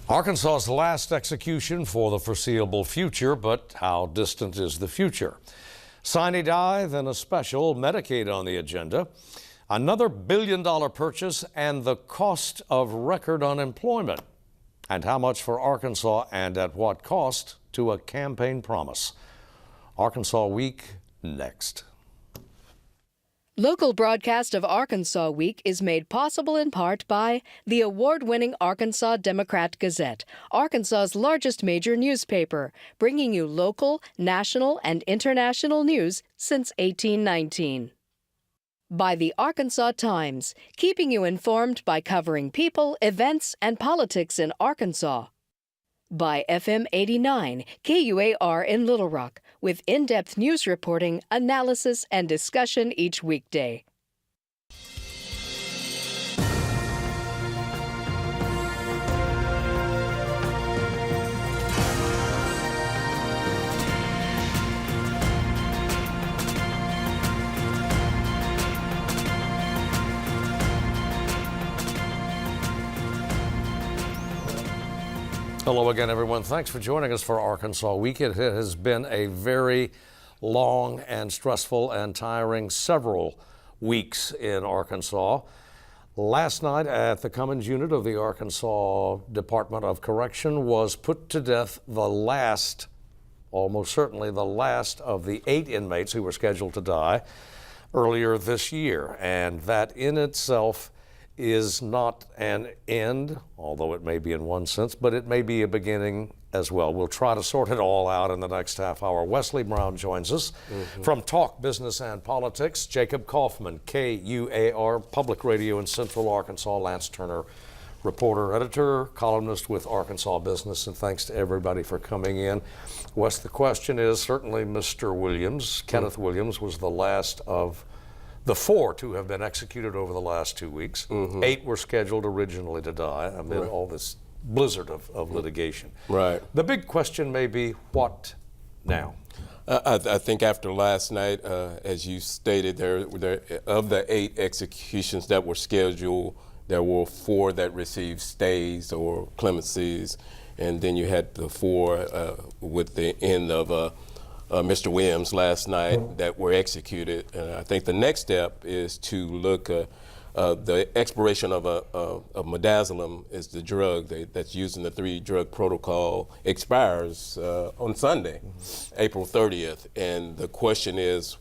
Arkansas's last execution for the foreseeable future, but how distant is the future? Sine die, then a special Medicaid on the agenda, another billion-dollar purchase, and the cost of record unemployment. And how much for Arkansas and at what cost to a campaign promise? Arkansas Week next. Local broadcast of Arkansas Week is made possible in part by the award-winning Arkansas Democrat-Gazette, Arkansas's largest major newspaper, bringing you local, national, and international news since 1819. By the Arkansas Times, keeping you informed by covering people, events, and politics in Arkansas. By FM 89, KUAR in Little Rock, with in-depth news reporting, analysis, and discussion each weekday. Hello again, everyone. Thanks for joining us for Arkansas Week. It has been a very long and stressful and tiring several weeks in Arkansas. Last night at the Cummins unit of the Arkansas Department of Correction was put to death the last, almost certainly the last of the 8 inmates who were scheduled to die earlier this year. And that in itself is not an end, although it may be in one sense, but it may be a beginning as well. We'll try to sort it all out in the next half hour. Wesley Brown joins us from Talk Business and Politics. Jacob Kaufman, KUAR Public Radio in Central Arkansas. Lance Turner, reporter, editor, columnist with Arkansas Business, and thanks to everybody for coming in. Wes, the question is certainly Mr. Williams. Kenneth Williams was the last of the 4 to have been executed over the last 2 weeks. 8 were scheduled originally to die amid all this blizzard of litigation. Right. The big question may be, what now? I think after last night, as you stated, there of the 8 executions that were scheduled, there were 4 that received stays or clemencies, and then you had the 4 with the end of Mr. Williams last night that were executed. And I think the next step is to look the expiration of midazolam is the drug that's used in the 3-drug protocol expires on Sunday, April 30th. And the question is,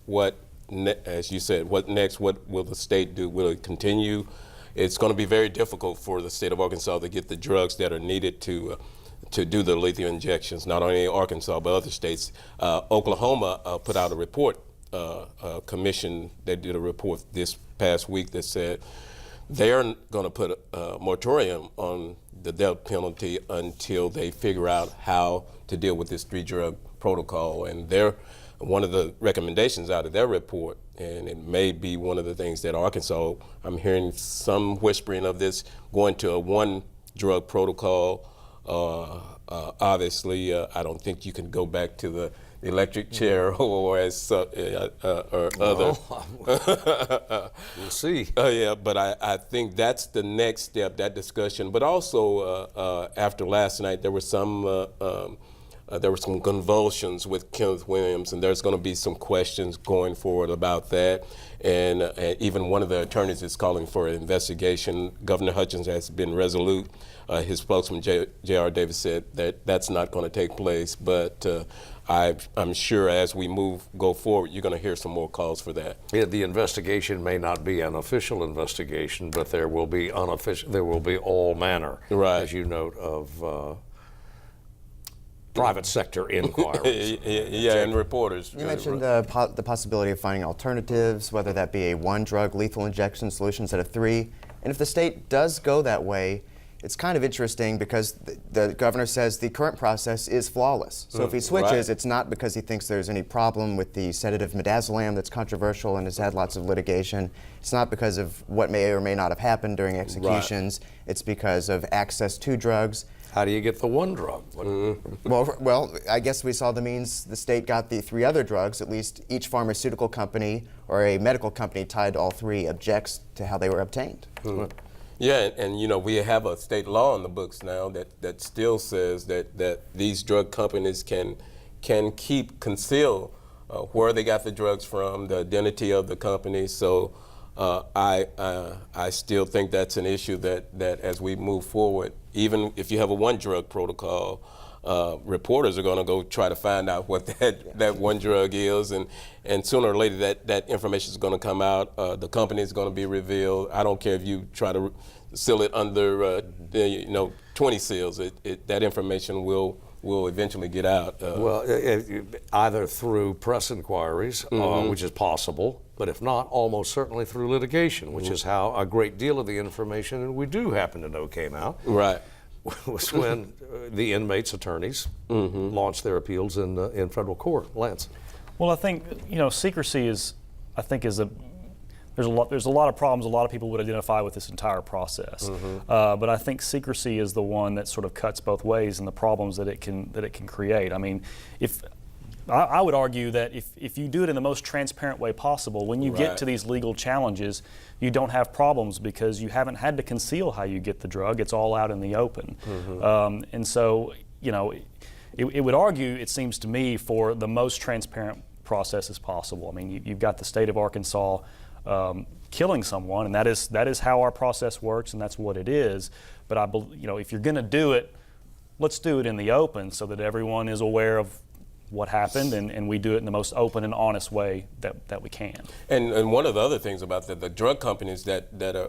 as you said, what next? What will the state do? Will it continue? It's going to be very difficult for the state of Arkansas to get the drugs that are needed to do the lethal injections, not only in Arkansas, but other states. Oklahoma put out a report, a commission that did a report this past week that said they're going to put a moratorium on the death penalty until they figure out how to deal with this 3-drug protocol. And one of the recommendations out of their report, and it may be one of the things that Arkansas, I'm hearing some whispering of this, going to a 1-drug protocol. Obviously, I don't think you can go back to the electric chair or other. We'll see. Yeah, but I think that's the next step, that discussion. But also, after last night, there were some convulsions with Kenneth Williams, and there's going to be some questions going forward about that. And even one of the attorneys is calling for an investigation. Governor Hutchins has been resolute. His spokesman, J.R. Davis, said that that's not going to take place. But I'm sure as we go forward, you're going to hear some more calls for that. Yeah, the investigation may not be an official investigation, but there will be all manner, as you note, of private sector inquiries. And reporters. You mentioned the possibility of finding alternatives, whether that be a 1-drug lethal injection solution instead of 3. And if the state does go that way, it's kind of interesting because the governor says the current process is flawless. So if he switches, it's not because he thinks there's any problem with the sedative midazolam that's controversial and has had lots of litigation. It's not because of what may or may not have happened during executions. It's because of access to drugs. How do you get the 1 drug? Well, I guess we saw the means the state got the 3 other drugs. At least each pharmaceutical company or a medical company tied to all 3 objects to how they were obtained. Yeah, and you know, we have a state law on the books now that still says that these drug companies can conceal where they got the drugs from, the identity of the company. So I still think that's an issue that as we move forward, even if you have a one drug protocol, reporters are going to go try to find out what that one drug is, and sooner or later that information is going to come out. The company is going to be revealed. I don't care if you try to seal it under 20 seals. That information will eventually get out. Either through press inquiries, which is possible, but if not, almost certainly through litigation, which is how a great deal of the information we do happen to know came out. Right. Was when the inmates' attorneys launched their appeals in federal court. Lance. Well, I think secrecy is there's a lot of problems a lot of people would identify with this entire process. But I think secrecy is the one that sort of cuts both ways and the problems that it can create. I mean, I would argue that if you do it in the most transparent way possible, when you get to these legal challenges, you don't have problems because you haven't had to conceal how you get the drug. It's all out in the open. And so, it would argue, it seems to me, for the most transparent process as possible. I mean, you've got the state of Arkansas killing someone, and that is how our process works, and that's what it is. But if you're going to do it, let's do it in the open so that everyone is aware of what happened, and we do it in the most open and honest way that we can. And one of the other things about the drug companies that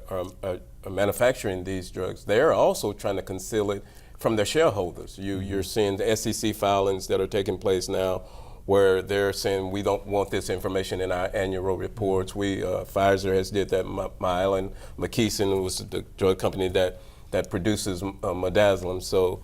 are manufacturing these drugs, they're also trying to conceal it from their shareholders. You're seeing the SEC filings that are taking place now, where they're saying we don't want this information in our annual reports. Pfizer has did that. Mylan McKesson was the drug company that produces midazolam. So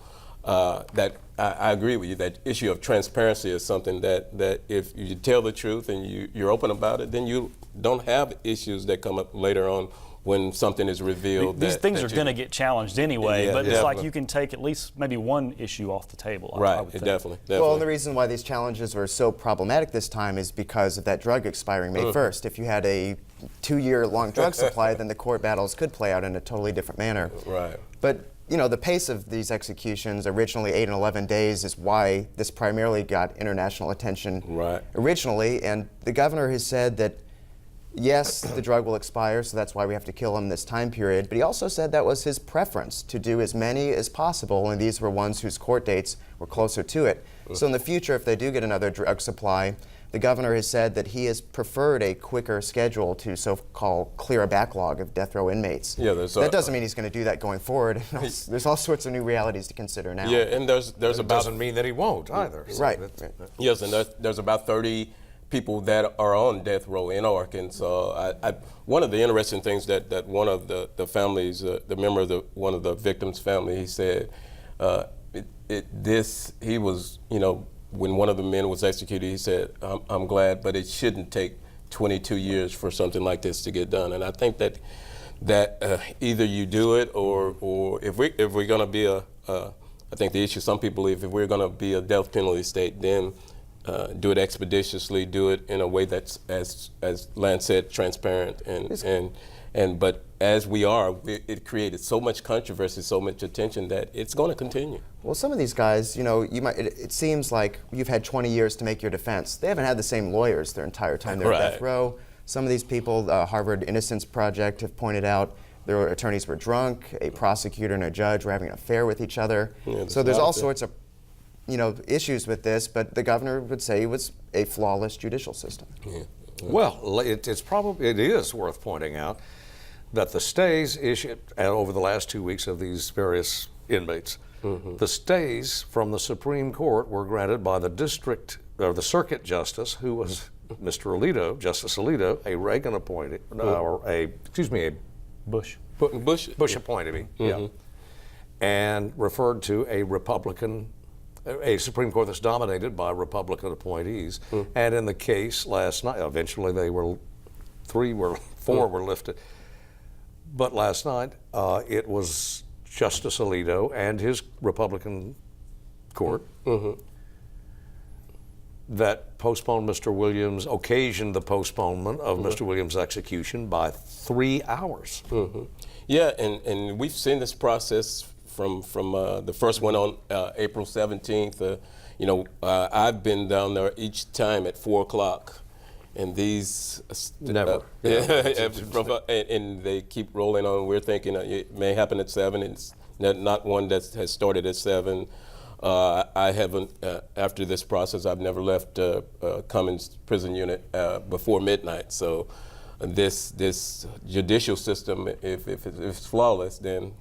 I agree with you. That issue of transparency is something that if you tell the truth and you're open about it, then you don't have issues that come up later on when something is revealed. These things are going to get challenged anyway, but it's like you can take at least maybe one issue off the table. Right, I would think. Definitely. Well, and the reason why these challenges were so problematic this time is because of that drug expiring May 1st. If you had a 2-year-long drug supply, then the court battles could play out in a totally different manner. Right. But the pace of these executions, originally 8 and 11 days, is why this primarily got international attention originally. And the governor has said that, yes, the drug will expire, so that's why we have to kill him this time period. But he also said that was his preference, to do as many as possible, and these were ones whose court dates were closer to it. So in the future, if they do get another drug supply, the governor has said that he has preferred a quicker schedule to so-called clear a backlog of death row inmates. That doesn't mean he's going to do that going forward. There's all sorts of new realities to consider now. Yeah, and there's about doesn't mean that he won't either. Right. Yes, and there's about 30 people that are on death row in Arkansas. One of the interesting things that one of the families, the member of one of the victims' family, he said, he was, when one of the men was executed, he said, I'm glad, but it shouldn't take 22 years for something like this to get done. And I think that either you do it, or if we're going to be I think the issue some people believe, if we're going to be a death penalty state, then do it expeditiously, do it in a way that's, as Lance said, transparent, but as we are, it created so much controversy, so much attention that it's going to continue. Well, some of these guys, it seems like you've had 20 years to make your defense. They haven't had the same lawyers their entire time they're at death row. Some of these people, Harvard Innocence Project have pointed out, their attorneys were drunk, a prosecutor and a judge were having an affair with each other. So there's all sorts of issues with this, but the governor would say it was a flawless judicial system. Well, it is worth pointing out that the stays issued over the last 2 weeks of these various inmates, the stays from the Supreme Court were granted by the circuit justice, who was Mr. Alito, Justice Alito, a Reagan appointed, a Bush appointed, and referred to a Supreme Court that's dominated by Republican appointees. And in the case last night, eventually four were lifted. But last night, it was Justice Alito and his Republican court that postponed Mr. Williams, occasioned the postponement of Mr. Williams' execution by 3 hours. Yeah, and we've seen this process from the first one on April 17th. I've been down there each time at 4 o'clock. And these Never. And they keep rolling on. We're thinking it may happen at 7. It's not one that has started at 7. I haven't, after this process, I've never left Cummins prison unit before midnight. So this judicial system, if it's flawless, then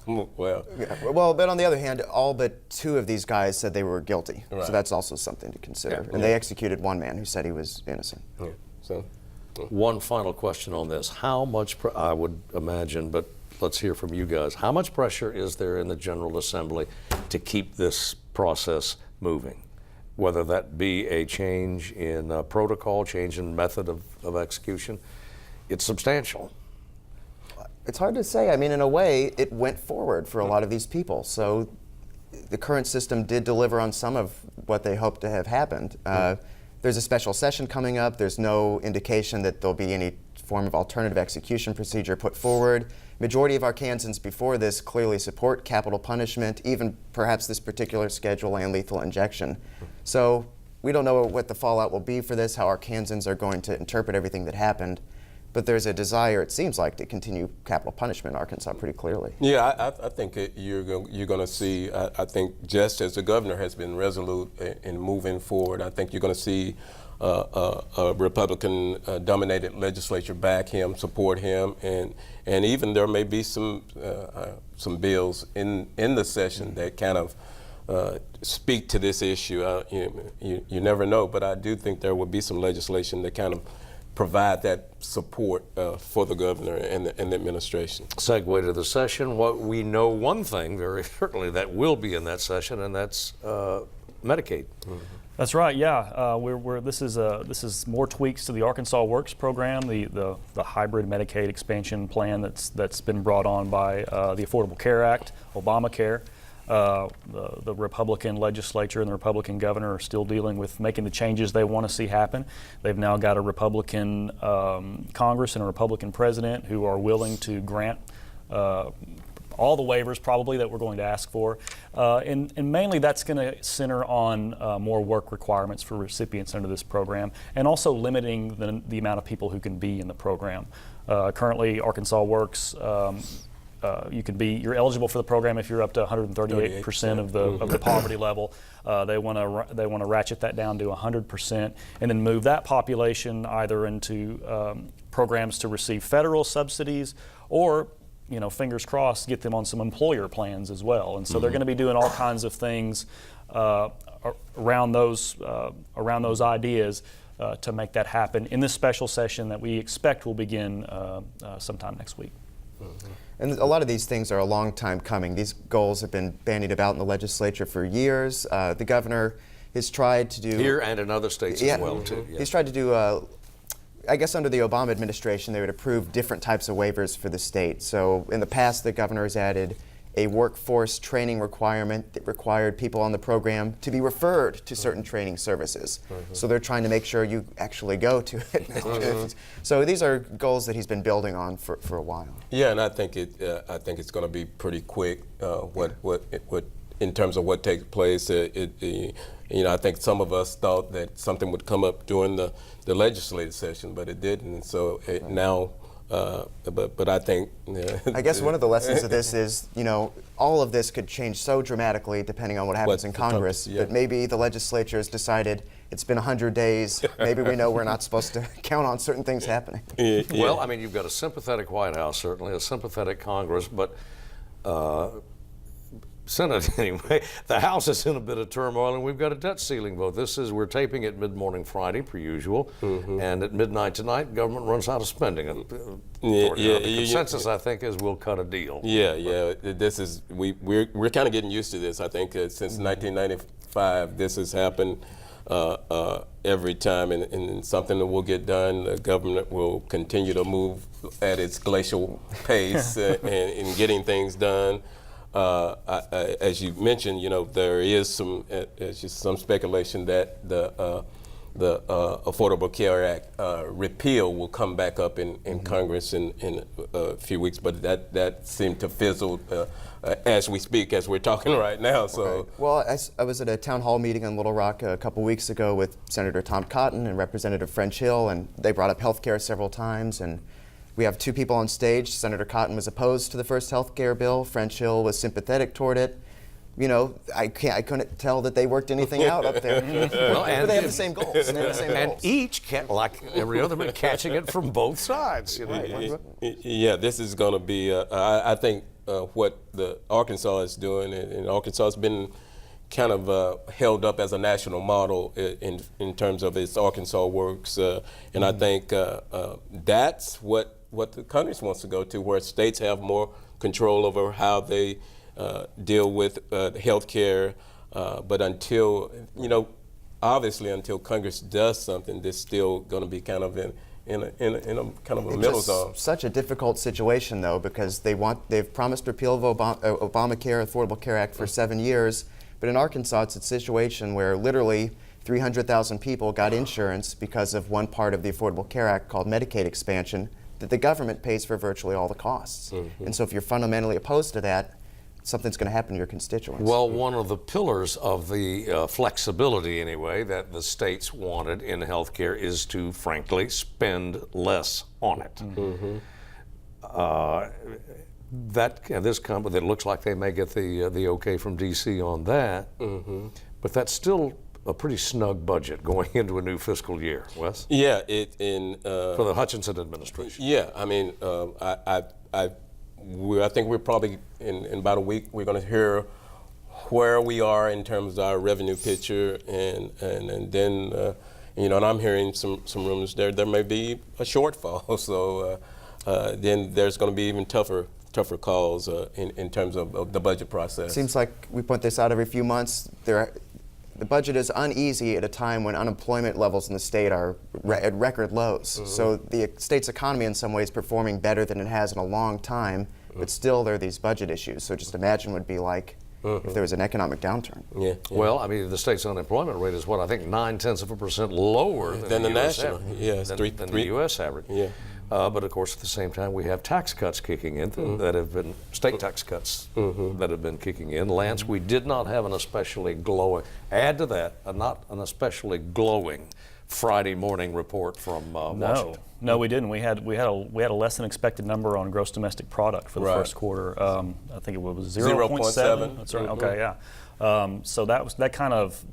well. Yeah, well, but on the other hand, all but 2 of these guys said they were guilty. Right. So that's also something to consider. Yeah. And they executed one man who said he was innocent. Yeah. So. One final question on this. How much, I would imagine, but let's hear from you guys, how much pressure is there in the General Assembly to keep this process moving? Whether that be a change in protocol, change in method of execution, it's substantial. It's hard to say. I mean, in a way, it went forward for a lot of these people. So the current system did deliver on some of what they hoped to have happened. There's a special session coming up. There's no indication that there'll be any form of alternative execution procedure put forward. Majority of Arkansans before this clearly support capital punishment, even perhaps this particular schedule and lethal injection. So we don't know what the fallout will be for this, how Arkansans are going to interpret everything that happened. But there's a desire, it seems like, to continue capital punishment in Arkansas pretty clearly. Yeah, I think you're going to see, I think just as the governor has been resolute in moving forward, I think you're going to see a Republican-dominated legislature back him, support him, and even there may be some bills in the session that kind of speak to this issue. You never know, but I do think there will be some legislation that kind of provide that support for the governor and the administration. Segue to the session. What we know one thing very certainly that will be in that session, and that's Medicaid. Mm-hmm. That's right. Yeah, this is more tweaks to the Arkansas Works program, the hybrid Medicaid expansion plan that's been brought on by the Affordable Care Act, Obamacare. The Republican legislature and the Republican governor are still dealing with making the changes they want to see happen. They've now got a Republican Congress and a Republican president who are willing to grant all the waivers probably that we're going to ask for. And mainly that's going to center on more work requirements for recipients under this program and also limiting the amount of people who can be in the program. Currently, Arkansas Works you're eligible for the program if you're up to 138% of the poverty level. They want to ratchet that down to 100% and then move that population either into programs to receive federal subsidies or, fingers crossed, get them on some employer plans as well. And so they're going to be doing all kinds of things around those ideas to make that happen in this special session that we expect will begin sometime next week. Mm-hmm. And a lot of these things are a long time coming. These goals have been bandied about in the legislature for years. The governor has tried to do... Here and in other states as well, too. Yeah. He's tried to do, I guess under the Obama administration, they would approve different types of waivers for the state. So in the past, the governor has added a workforce training requirement that required people on the program to be referred to certain training services. So they're trying to make sure you actually go to it. So these are goals that he's been building on for a while. Yeah, and I think it's going to be pretty quick. What in terms of what takes place, I think some of us thought that something would come up during the legislative session, but it didn't. And so now. But I think... I guess one of the lessons of this is, all of this could change so dramatically depending on what happens in Congress, but maybe the legislature has decided it's been 100 days, maybe we know we're not supposed to count on certain things happening. Yeah. Well, I mean, you've got a sympathetic White House, certainly, a sympathetic Congress, but Senate anyway. The House is in a bit of turmoil, and we've got a debt ceiling vote. We're taping it mid-morning Friday, per usual, and at midnight tonight, government runs out of spending. The consensus, I think, is we'll cut a deal. Yeah. This is we're kind of getting used to this. I think since 1995, this has happened every time, and something that will get done. The government will continue to move at its glacial pace in getting things done. As you mentioned, there is some speculation that the Affordable Care Act repeal will come back up in Congress in a few weeks, but that seemed to fizzle as we speak, as we're talking right now. So, right. Well, I was at a town hall meeting in Little Rock a couple weeks ago with Senator Tom Cotton and Representative French Hill, and they brought up health care several times. And we have two people on stage. Senator Cotton was opposed to the first health care bill. French Hill was sympathetic toward it. You know, I couldn't tell that they worked anything out up there. Well, but they have the same goals. They have the same And goals. each, like every other man, catching it from both sides. You know? Yeah, this is going to be, I think, what the Arkansas is doing, and Arkansas has been kind of held up as a national model in terms of its Arkansas Works, and I think that's what the Congress wants to go to, where states have more control over how they deal with health care, but until, obviously until Congress does something, there's still going to be kind of in a kind of a middle zone. Such a difficult situation, though, because they've promised repeal of Obamacare, Affordable Care Act for 7 years, but in Arkansas it's a situation where literally 300,000 people got insurance because of one part of the Affordable Care Act called Medicaid expansion that the government pays for virtually all the costs. And so if you're fundamentally opposed to that, something's going to happen to your constituents. Well, one of the pillars of the flexibility, anyway, that the states wanted in health care is to, frankly, spend less on it. It looks like they may get the okay from D.C. on that, but that's still a pretty snug budget going into a new fiscal year, Wes? Yeah, for the Hutchinson administration. Yeah, I mean, I think we're probably in about a week we're going to hear where we are in terms of our revenue picture, and then and I'm hearing some rumors there may be a shortfall. So then there's going to be even tougher calls in terms of the budget process. Seems like we point this out every few months. The budget is uneasy at a time when unemployment levels in the state are at record lows. So the state's economy in some ways performing better than it has in a long time, but still there are these budget issues. So just imagine what it'd be like if there was an economic downturn. Yeah. Well, I mean, the state's unemployment rate is what, I think 0.9% lower than the US national. average, Yeah, than the U.S. average. Yeah. But of course, at the same time, we have tax cuts kicking in that have been state tax cuts that have been kicking in. Lance, we did not have an especially glowing. Add to that, not an especially glowing Friday morning report from Washington. No, we didn't. We had a less than expected number on gross domestic product for the first quarter. I think it was 0.7. That's right. Okay, yeah. So that kind of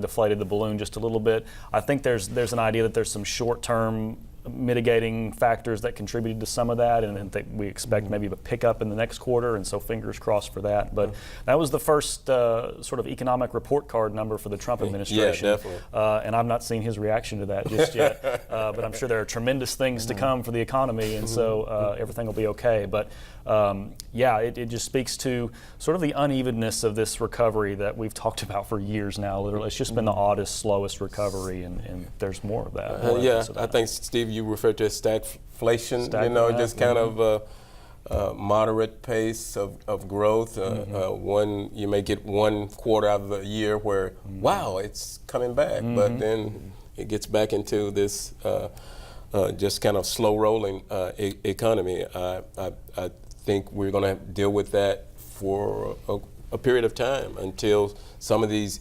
deflated the balloon just a little bit. I think there's an idea that there's some short-term mitigating factors that contributed to some of that, and we expect maybe a pickup in the next quarter, and so fingers crossed for that. But that was the first sort of economic report card number for the Trump administration. Yeah, definitely. And I've not seen his reaction to that just yet. But I'm sure there are tremendous things to come for the economy, and so everything will be okay. But it just speaks to sort of the unevenness of this recovery that we've talked about for years now. Literally, it's just been the oddest, slowest recovery, and there's more of that. I think, Steve, you referred to as stagflation, just kind of a moderate pace of growth. You may get one quarter out of the year where, wow, it's coming back, but then it gets back into this just kind of slow rolling economy. I think we're going to deal with that for a period of time until some of these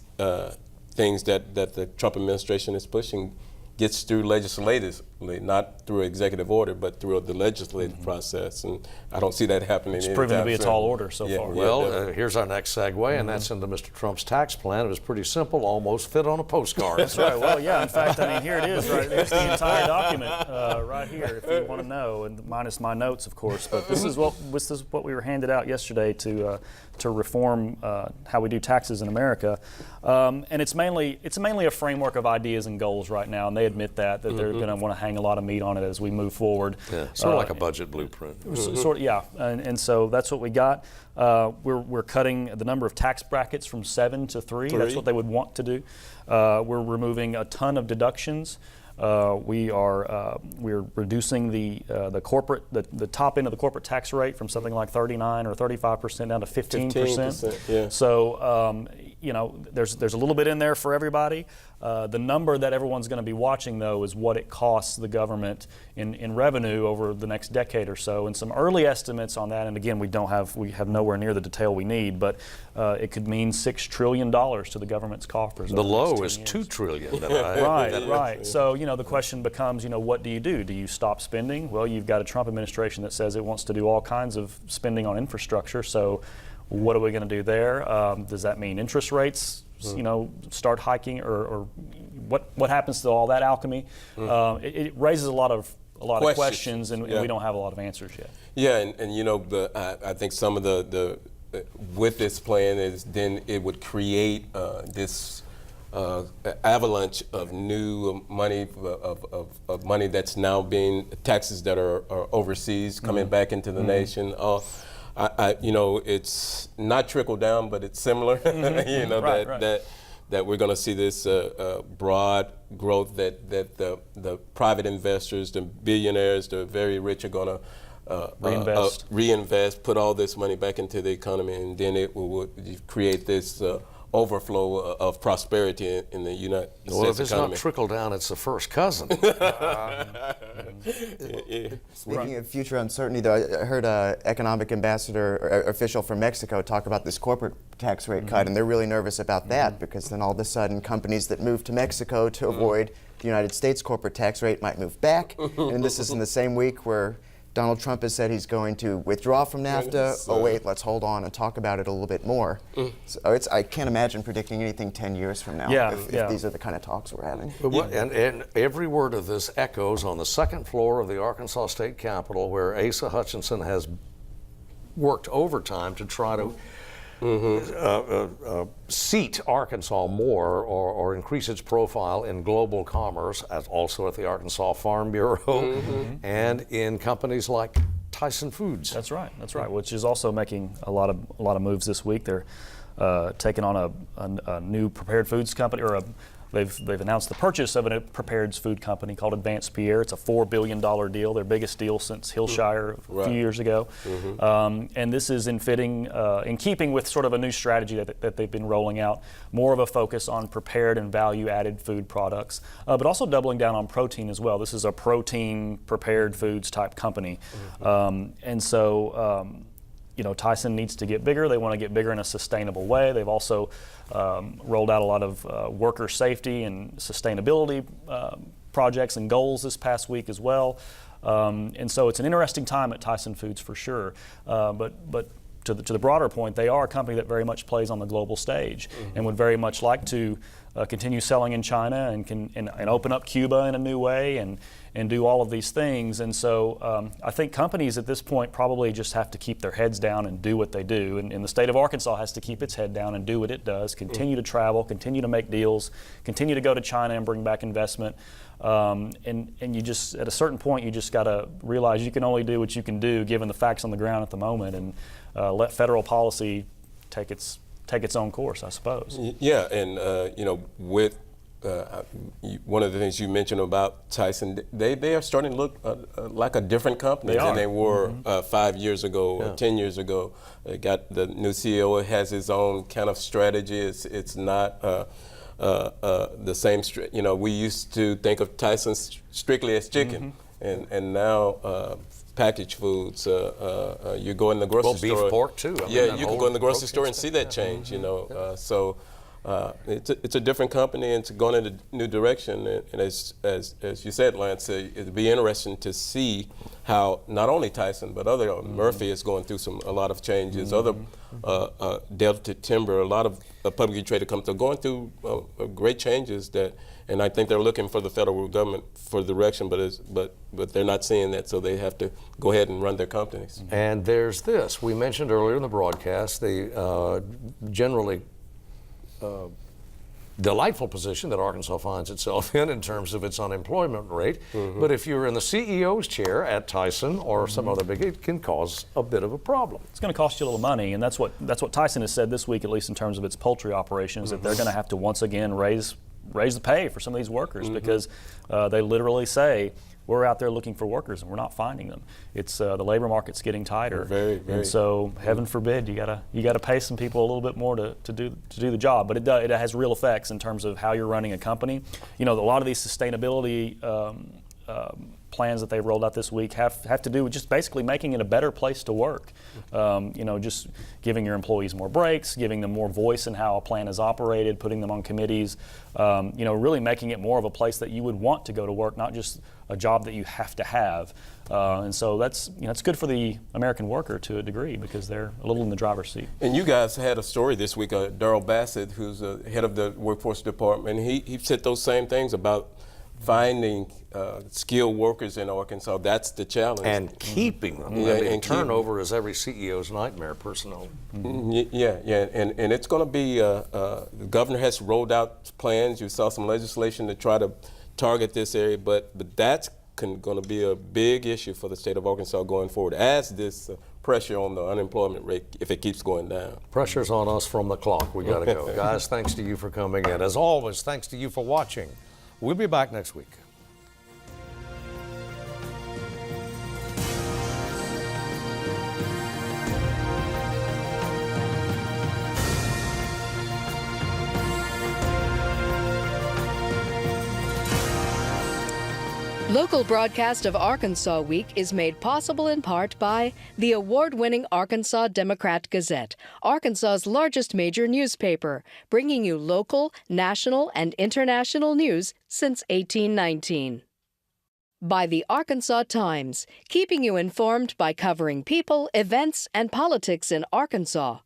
things that the Trump administration is pushing gets through legislatively, not through executive order, but through the legislative process. And I don't see that happening. It's proven to be a tall order so far. Well, here's our next segue, and that's into Mr. Trump's tax plan. It was pretty simple, almost fit on a postcard. That's right. Well, yeah, in fact, here it is. Right, there's the entire document right here, if you want to know, and minus my notes, of course. But this is what we were handed out yesterday to reform how we do taxes in America, and it's mainly a framework of ideas and goals right now, and they admit that they're going to want to hang a lot of meat on it as we move forward. Yeah, sort of like a budget blueprint. Sort of, yeah, and so that's what we got. We're cutting the number of tax brackets from 7 to 3. That's what they would want to do. We're removing a ton of deductions. We're reducing the top end of the corporate tax rate from something like 39 or 35% down to 15%. Yeah. So there's a little bit in there for everybody. The number that everyone's going to be watching, though, is what it costs the government in revenue over the next decade or so. And some early estimates on that, and again, we have nowhere near the detail we need, but it could mean $6 trillion to the government's coffers. The low is $2 trillion. Right. So, the question becomes, what do you do? Do you stop spending? Well, you've got a Trump administration that says it wants to do all kinds of spending on infrastructure. So what are we going to do there? Does that mean interest rates, start hiking, or what happens to all that alchemy? It raises a lot of questions, and we don't have a lot of answers yet. Yeah, and I think some of the with this plan is then it would create this avalanche of new money of money that's now being taxes that are overseas coming back into the nation. It's not trickle down, but it's similar. That we're going to see this broad growth that the private investors, the billionaires, the very rich are going to reinvest, put all this money back into the economy, and then it will create this overflow of prosperity in the United States economy. Well, if it's not trickle down, it's the first cousin. Speaking of future uncertainty, though, I heard an economic ambassador or official from Mexico talk about this corporate tax rate cut, and they're really nervous about that because then all of a sudden companies that move to Mexico to avoid the United States corporate tax rate might move back. And this is in the same week where Donald Trump has said he's going to withdraw from NAFTA. Oh wait, let's hold on and talk about it a little bit more. So I can't imagine predicting anything 10 years from now if these are the kind of talks we're having. And every word of this echoes on the second floor of the Arkansas State Capitol, where Asa Hutchinson has worked overtime to try to seat Arkansas more or increase its profile in global commerce, as also at the Arkansas Farm Bureau and in companies like Tyson Foods. That's right, which is also making a lot of moves this week. They're taking on a new prepared foods company, or they've announced the purchase of a prepared food company called Advanced Pierre. It's a $4 billion deal, their biggest deal since Hillshire a few years ago. And this is in keeping with sort of a new strategy that they've been rolling out, more of a focus on prepared and value-added food products, but also doubling down on protein as well. This is a protein prepared foods type company. And so Tyson needs to get bigger. They want to get bigger in a sustainable way. They've also rolled out a lot of worker safety and sustainability projects and goals this past week as well. And so it's an interesting time at Tyson Foods for sure. But to the broader point, they are a company that very much plays on the global stage and would very much like to continue selling in China and open up Cuba in a new way and do all of these things. And so I think companies at this point probably just have to keep their heads down and do what they do. And the state of Arkansas has to keep its head down and do what it does, continue to travel, continue to make deals, continue to go to China and bring back investment. And you just, at a certain point, you just got to realize you can only do what you can do given the facts on the ground at the moment, and let federal policy take its own course, I suppose. Yeah, and with one of the things you mentioned about Tyson, they are starting to look like a different company than they were 5 years ago or 10 years ago. They got the new CEO has his own kind of strategy. It's not the same. We used to think of Tyson strictly as chicken, and now packaged foods. You go in the grocery store. Beef, pork too. You can go in the grocery store and see that change. So it's a different company, and it's going in a new direction. And as you said, Lance, it'd be interesting to see how not only Tyson but other Murphy is going through a lot of changes. Other Delta Timber, a lot of publicly traded companies are going through great changes and I think they're looking for the federal government for direction, but they're not seeing that, so they have to go ahead and run their companies. And there's this. We mentioned earlier in the broadcast the generally delightful position that Arkansas finds itself in terms of its unemployment rate. But if you're in the CEO's chair at Tyson or some other big, it can cause a bit of a problem. It's going to cost you a little money, and that's what Tyson has said this week, at least in terms of its poultry operations, that they're going to have to once again raise the pay for some of these workers because they literally say we're out there looking for workers and we're not finding them. It's the labor market's getting tighter, Very. and so heaven forbid you gotta pay some people a little bit more to do the job. But it has real effects in terms of how you're running a company. You know, a lot of these sustainability plans that they've rolled out this week have to do with just basically making it a better place to work. You know, just giving your employees more breaks, giving them more voice in how a plan is operated, putting them on committees, you know, really making it more of a place that you would want to go to work, not just a job that you have to have. And so that's, you know, it's good for the American worker to a degree because they're a little in the driver's seat. And you guys had a story this week, Darrell Bassett, who's head of the workforce department. He said those same things about finding skilled workers in Arkansas. That's the challenge. And keeping them. Yeah, I mean, and turnover is every CEO's nightmare, personnel. Yeah, and it's going to be, the governor has rolled out plans. You saw some legislation to try to target this area, but that's going to be a big issue for the state of Arkansas going forward as this pressure on the unemployment rate, if it keeps going down. Pressure's on us from the clock. We got to go. Guys, thanks to you for coming in. As always, thanks to you for watching. We'll be back next week. Local broadcast of Arkansas Week is made possible in part by the award-winning Arkansas Democrat-Gazette, Arkansas's largest major newspaper, bringing you local, national, and international news since 1819. By the Arkansas Times, keeping you informed by covering people, events, and politics in Arkansas.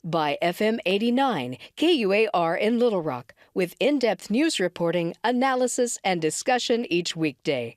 By FM 89, KUAR in Little Rock, with in-depth news reporting, analysis, and discussion each weekday.